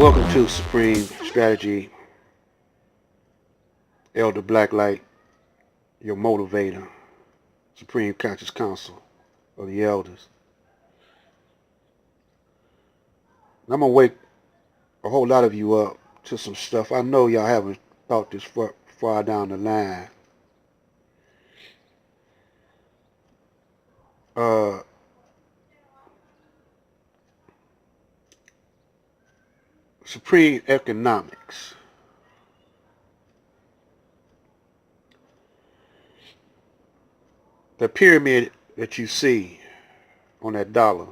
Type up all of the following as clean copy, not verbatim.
Welcome to Supreme Strategy, Elder Blacklight, your motivator, Supreme Conscious Council of the Elders. And I'm going to wake a whole lot of you up to some stuff. I know y'all haven't thought this far down the line. Uh, Supreme Economics. The pyramid that you see on that dollar,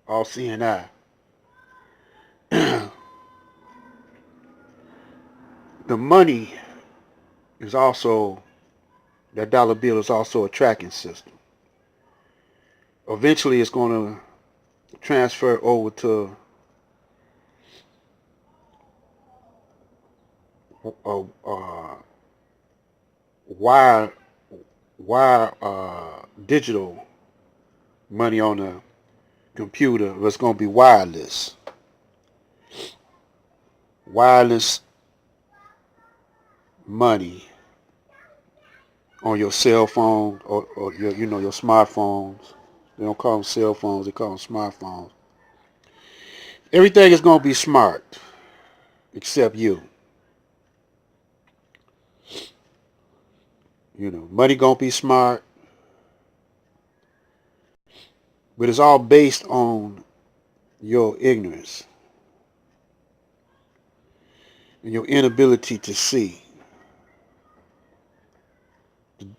all CNI, the money is also, that dollar bill is also a tracking system. Eventually it's going to transfer over to wire digital money on a computer. It's going to be wireless money on your cell phone or your smartphones. They don't call them cell phones, they call them smartphones. Everything is going to be smart except you. Money going to be smart, but it's all based on your ignorance and your inability to see.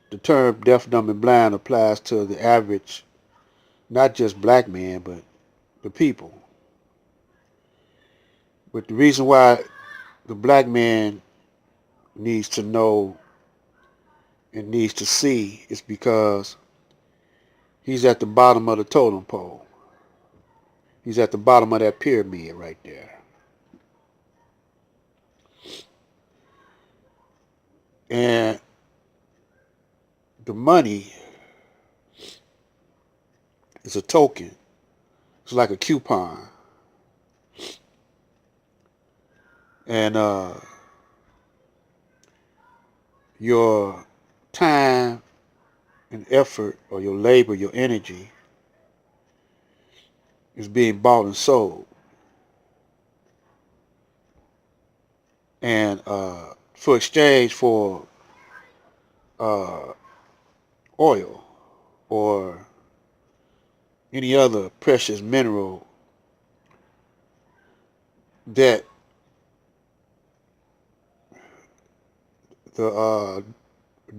The term deaf, dumb, and blind applies to the average, not just black man, but the people. But the reason why the black man needs to know and needs to see is because he's at the bottom of the totem pole. He's at the bottom of that pyramid right there. And the money is a token. It's like a coupon. And your time and effort or your labor, your energy is being bought and sold. And for exchange for oil or any other precious mineral that the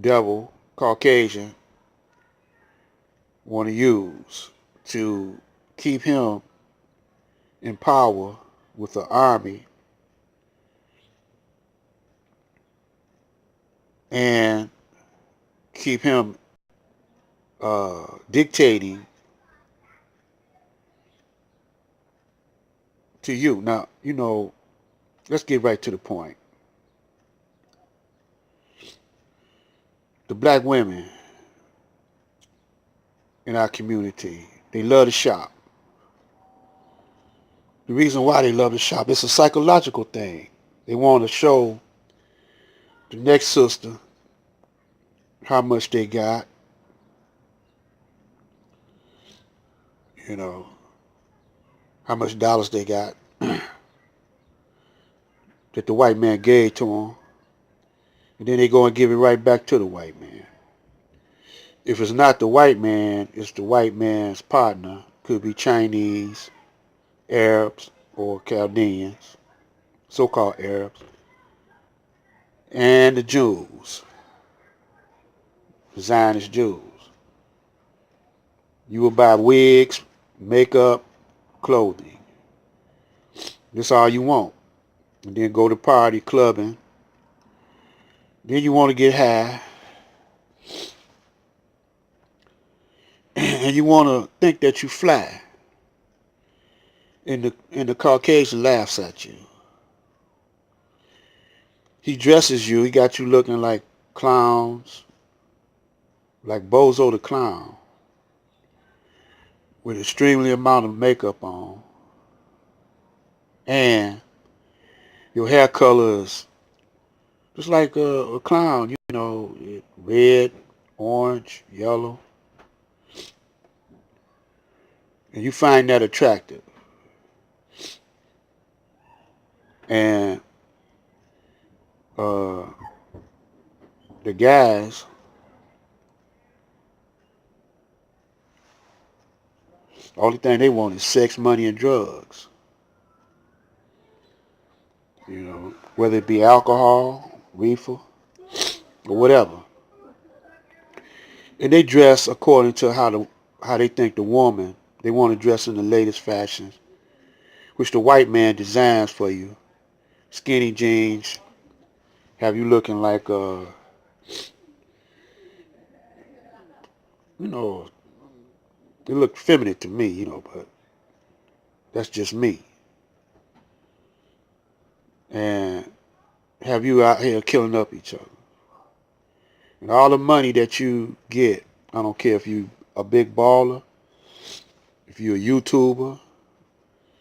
devil, Caucasian, want to use to keep him in power with the army and keep him dictating to you. Now, let's get right to the point. The black women in our community, they love to shop. The reason why they love to shop, it's a psychological thing. They want to show the next sister how much they got, how much dollars they got that the white man gave to them. And then they go and give it right back to the white man. If it's not the white man, it's the white man's partner. Could be Chinese, Arabs, or Chaldeans, so-called Arabs, and the Jews, the Zionist Jews. You will buy wigs, makeup, clothing. That's all you want. And then go to party, clubbing. Then you want to get high. And you want to think that you fly. And the Caucasian laughs at you. He dresses you. He got you looking like clowns, like Bozo the Clown, with extremely amount of makeup on. And your hair color is just like a clown, you know, red, orange, yellow, and you find that attractive. And uh, the guys, the only thing they want is sex, money, and drugs. You know, whether it be alcohol, reefer, or whatever. And they dress according to how they think the woman. They want to dress in the latest fashions, which the white man designs for you. Skinny jeans, have you looking like you know, they look feminine to me, you know, but that's just me. And have you out here killing up each other. And all the money that you get, I don't care if you a big baller, if you're a YouTuber,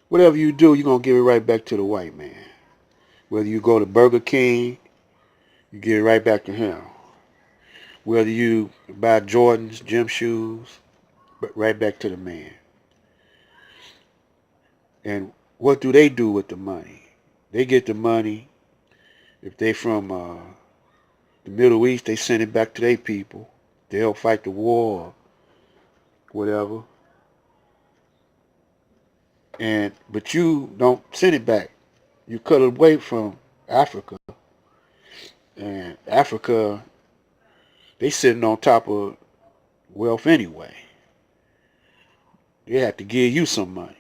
whatever you do, you're going to give it right back to the white man. Whether you go to Burger King, you give it right back to him. Whether you buy Jordans, gym shoes, but right back to the man. And what do they do with the money? They get the money. If they from the Middle East, they send it back to their people. They help fight the war or whatever. But you don't send it back. You cut it away from Africa. And Africa, they sitting on top of wealth anyway. They have to give you some money.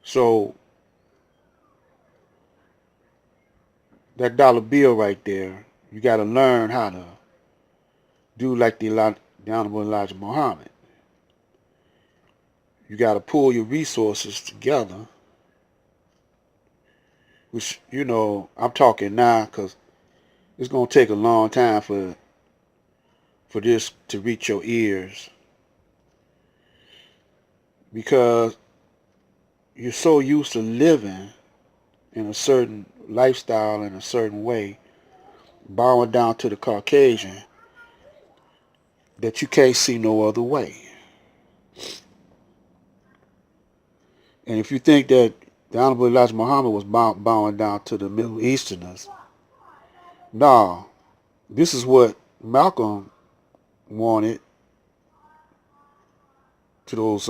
So that dollar bill right there, you got to learn how to do like the Honorable Elijah Muhammad. You got to pull your resources together, which, you know, I'm talking now because it's going to take a long time for this to reach your ears because you're so used to living in a certain lifestyle in a certain way, bowing down to the Caucasian, that you can't see no other way. And if you think that the Honorable Elijah Muhammad was bowing down to the Middle Easterners, no, this is what Malcolm wanted to those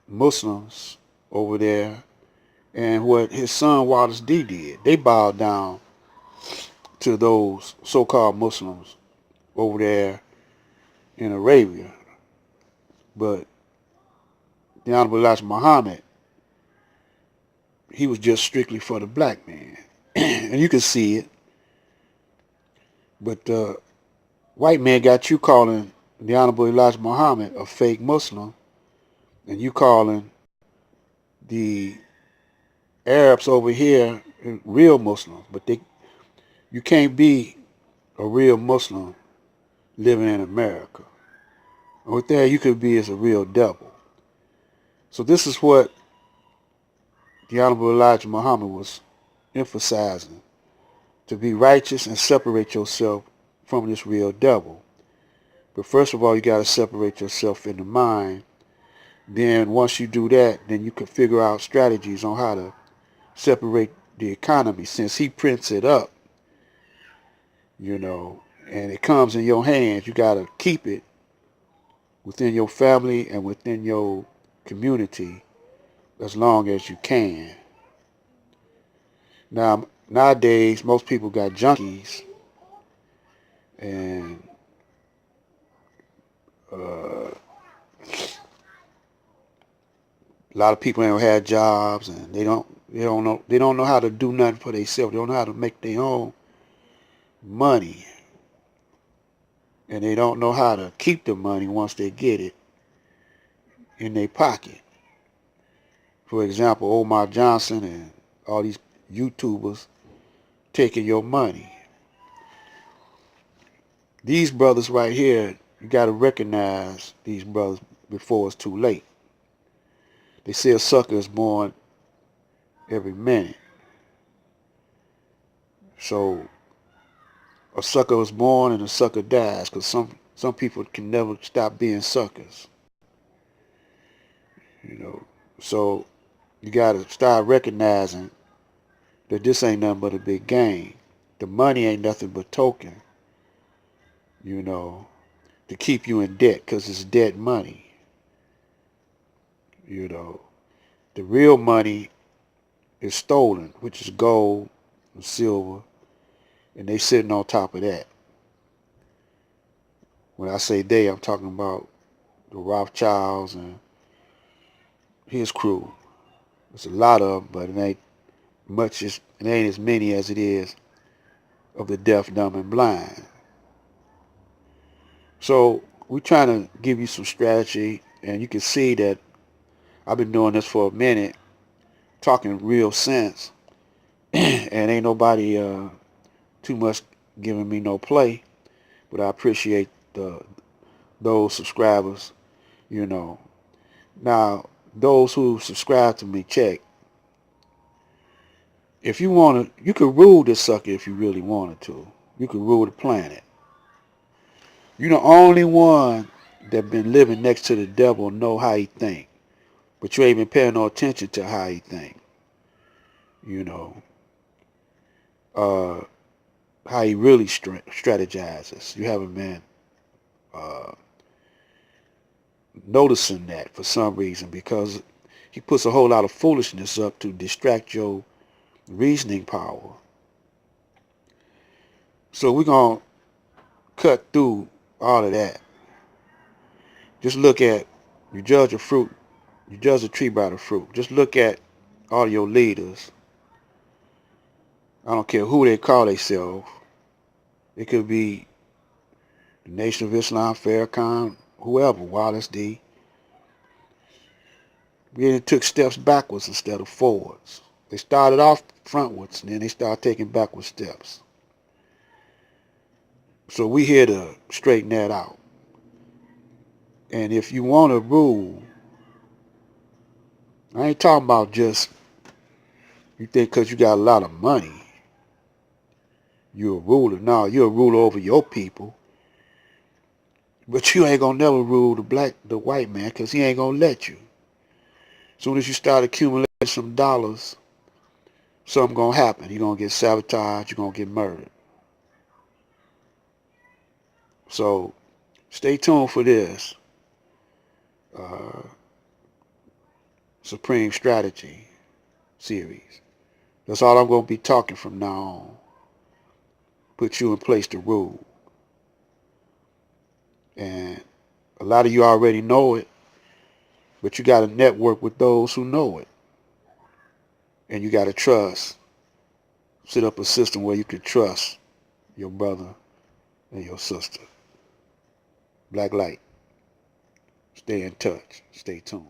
Muslims over there, and what his son Wallace D did. They bowed down to those so-called Muslims over there in Arabia. But the Honorable Elijah Muhammad, he was just strictly for the black man. And you can see it. But the white man got you calling the Honorable Elijah Muhammad a fake Muslim, and you calling the Arabs over here real Muslims. But you can't be a real Muslim living in America. What there you could be is a real devil. So this is what the Honorable Elijah Muhammad was emphasizing, to be righteous and separate yourself from this real devil. But first of all, you got to separate yourself in the mind. Then once you do that, then you can figure out strategies on how to separate the economy. Since he prints it up, you know, and it comes in your hands, you got to keep it within your family and within your community as long as you can. Now, nowadays, most people got junkies, and a lot of people don't have jobs, and they don't know how to do nothing for themselves. They don't know how to make their own money, and they don't know how to keep the money once they get it in their pocket. For example, Omar Johnson and all these YouTubers taking your money. These brothers right here, you got to recognize these brothers before it's too late. They say a sucker is born every minute. So a sucker was born and a sucker dies, because some people can never stop being suckers. You know, so you got to start recognizing that this ain't nothing but a big game. The money ain't nothing but token, you know, to keep you in debt, because it's debt money. You know, the real money is stolen, which is gold and silver, and they sitting on top of that. When I say they, I'm talking about the Rothschilds and his crew. There's a lot of them, but it ain't as many as it is of the deaf, dumb, and blind. So we're trying to give you some strategy, and you can see that I've been doing this for a minute, talking real sense, and ain't nobody too much giving me no play, but I appreciate those subscribers, you know. Now, those who subscribe to me, check. If you want to, you could rule this sucker if you really wanted to. You could rule the planet. You're the only one that been living next to the devil know how he think, but you ain't been paying no attention to how he think. You know, uh, how he really strategizes. You haven't been uh, noticing that for some reason, because he puts a whole lot of foolishness up to distract your reasoning power. So we're going to cut through all of that. Just look at, you judge a tree by the fruit. Just look at all your leaders. I don't care who they call themselves. It could be the Nation of Islam, Farrakhan, whoever, Wallace D. We took steps backwards instead of forwards. They started off frontwards, and then they started taking backward steps. So we here to straighten that out. And if you want to rule, I ain't talking about just you think because you got a lot of money, you're a ruler. No, you're a ruler over your people. But you ain't gonna never rule the white man, because he ain't gonna let you. As soon as you start accumulating some dollars, something gonna happen. You're gonna get sabotaged. You're gonna get murdered. So stay tuned for this uh, Supreme Strategy series. That's all I'm gonna be talking from now on. Put you in place to rule. And a lot of you already know it, but you got to network with those who know it. And you got to trust. Set up a system where you can trust your brother and your sister. Black Light. Stay in touch. Stay tuned.